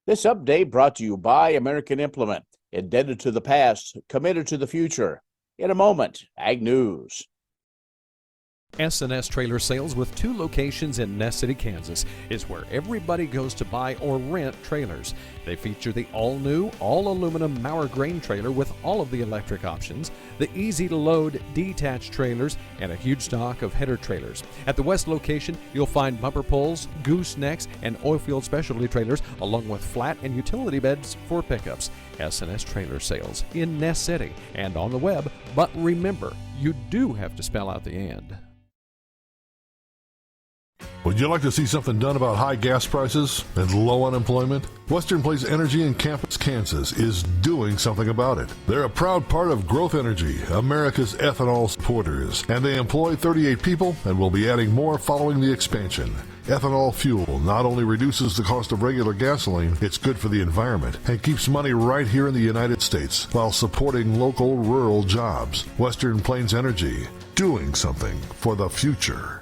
This update brought to you by American Implement, indebted to the past, committed to the future. In a moment, Ag News. S&S Trailer Sales, with 2 locations in Ness City, Kansas, is where everybody goes to buy or rent trailers. They feature the all-new, all-aluminum Mauer grain trailer with all of the electric options, the easy-to-load detached trailers, and a huge stock of header trailers. At the west location, you'll find bumper poles, goosenecks, and oilfield specialty trailers, along with flat and utility beds for pickups. S&S Trailer Sales in Ness City and on the web, but remember, you do have to spell out the and. Would you like to see something done about high gas prices and low unemployment? Western Plains Energy in Campus, Kansas is doing something about it. They're a proud part of Growth Energy, America's ethanol supporters, and they employ 38 people and will be adding more following the expansion. Ethanol fuel not only reduces the cost of regular gasoline, it's good for the environment and keeps money right here in the United States while supporting local rural jobs. Western Plains Energy, doing something for the future.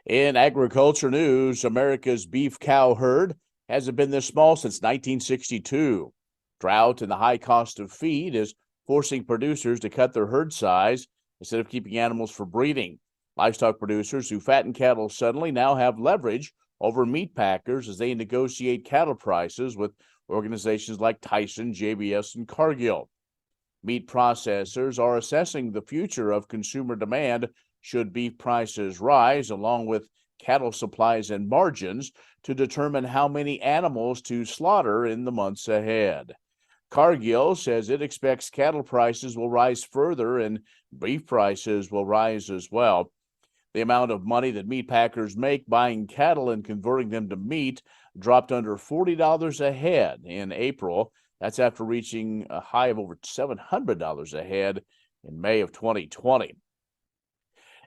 In agriculture news, America's beef cow herd hasn't been this small since 1962. Drought and the high cost of feed is forcing producers to cut their herd size instead of keeping animals for breeding. Livestock producers who fatten cattle suddenly now have leverage over meat packers as they negotiate cattle prices with organizations like Tyson, JBS, and Cargill. Meat processors are assessing the future of consumer demand should beef prices rise, along with cattle supplies and margins, to determine how many animals to slaughter in the months ahead. Cargill says it expects cattle prices will rise further and beef prices will rise as well. The amount of money that meat packers make buying cattle and converting them to meat dropped under $40 a head in April. That's after reaching a high of over $700 a head in May of 2020.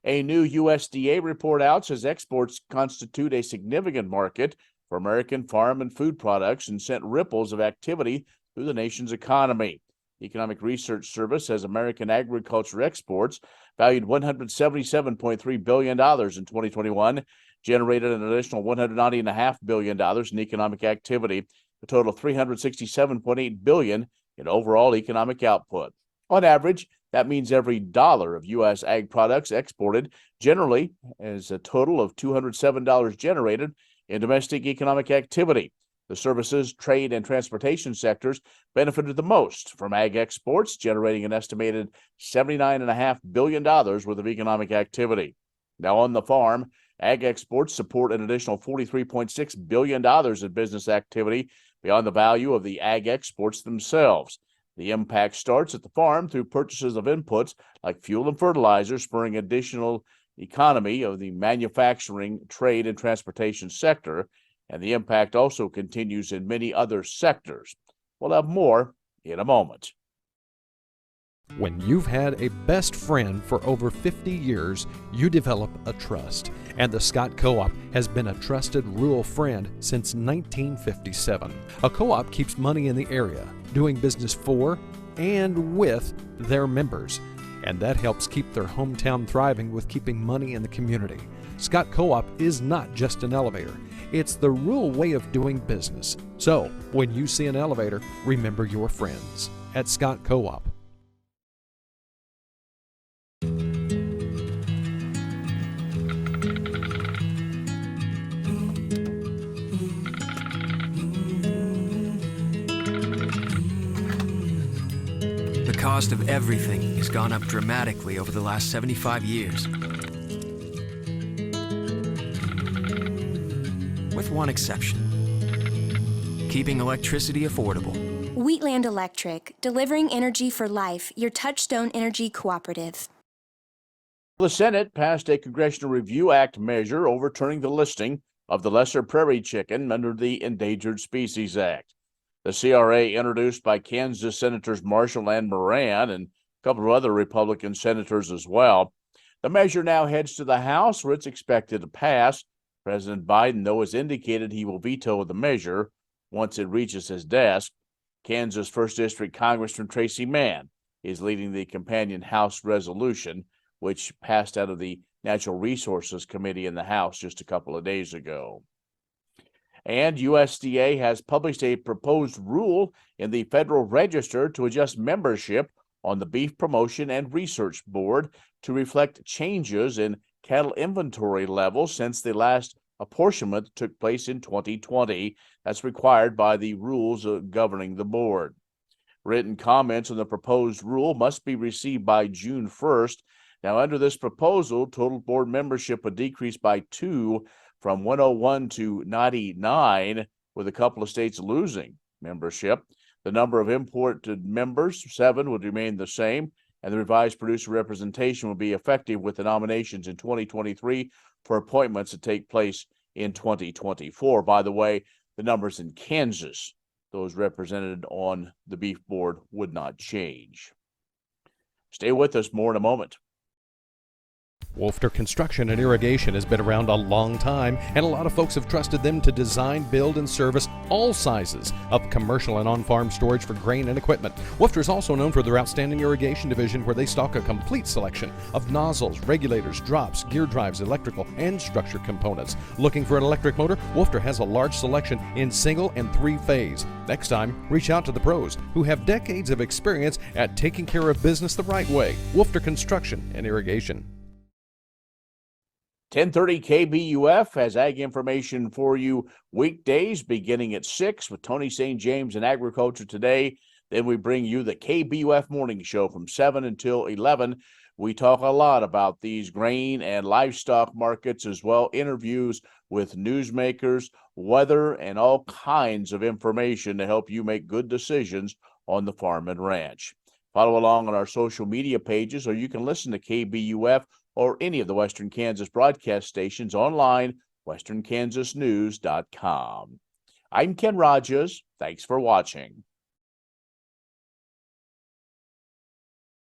A new USDA report out says exports constitute a significant market for American farm and food products and sent ripples of activity through the nation's economy. The Economic Research Service says American agriculture exports, valued $177.3 billion in 2021, generated an additional $190.5 billion in economic activity, a total of $367.8 billion in overall economic output. On average, that means every dollar of U.S. ag products exported generally is a total of $207 generated in domestic economic activity. The services, trade, and transportation sectors benefited the most from ag exports, generating an estimated $79.5 billion worth of economic activity. Now, on the farm, ag exports support an additional $43.6 billion in business activity beyond the value of the ag exports themselves. The impact starts at the farm through purchases of inputs like fuel and fertilizer, spurring additional economy of the manufacturing, trade, and transportation sector, and the impact also continues in many other sectors. We'll have more in a moment. When you've had a best friend for over 50 years, you develop a trust. And the Scott Co-op has been a trusted rural friend since 1957. A co-op keeps money in the area, doing business for and with their members. And that helps keep their hometown thriving with keeping money in the community. Scott Co-op is not just an elevator. It's the rural way of doing business. So, when you see an elevator, remember your friends at Scott Co-op. The cost of everything has gone up dramatically over the last 75 years. With one exception: keeping electricity affordable. Wheatland Electric, delivering energy for life, your Touchstone Energy Cooperative. The Senate passed a Congressional Review Act measure overturning the listing of the lesser prairie chicken under the Endangered Species Act. The CRA, introduced by Kansas Senators Marshall and Moran and a couple of other Republican senators as well. The measure now heads to the House, where it's expected to pass. President Biden, though, has indicated he will veto the measure once it reaches his desk. Kansas 1st District Congressman Tracy Mann is leading the companion House resolution, which passed out of the Natural Resources Committee in the House just a couple of days ago. And USDA has published a proposed rule in the Federal Register to adjust membership on the Beef Promotion and Research Board to reflect changes in cattle inventory levels since the last apportionment took place in 2020. That's required by the rules governing the board. Written comments on the proposed rule must be received by June 1st. Now, under this proposal, total board membership would decrease by 2 from 101 to 99, with a couple of states losing membership. The number of imported members, 7, would remain the same, and the revised producer representation will be effective with the nominations in 2023 for appointments to take place in 2024. By the way, the numbers in Kansas, those represented on the beef board, would not change. Stay with us, more in a moment. Wolfter Construction and Irrigation has been around a long time, and a lot of folks have trusted them to design, build, and service all sizes of commercial and on-farm storage for grain and equipment. Wolfter is also known for their outstanding irrigation division, where they stock a complete selection of nozzles, regulators, drops, gear drives, electrical, and structure components. Looking for an electric motor? Wolfter has a large selection in single and 3-phase. Next time, reach out to the pros who have decades of experience at taking care of business the right way. Wolfter Construction and Irrigation. 1030 KBUF has ag information for you weekdays beginning at 6 with Tony St. James and Agriculture Today. Then we bring you the KBUF Morning Show from 7 until 11. We talk a lot about these grain and livestock markets, as well interviews with newsmakers, weather, and all kinds of information to help you make good decisions on the farm and ranch. Follow along on our social media pages, or you can listen to KBUF or any of the Western Kansas broadcast stations online, westernkansasnews.com. I'm Ken Rogers. Thanks for watching.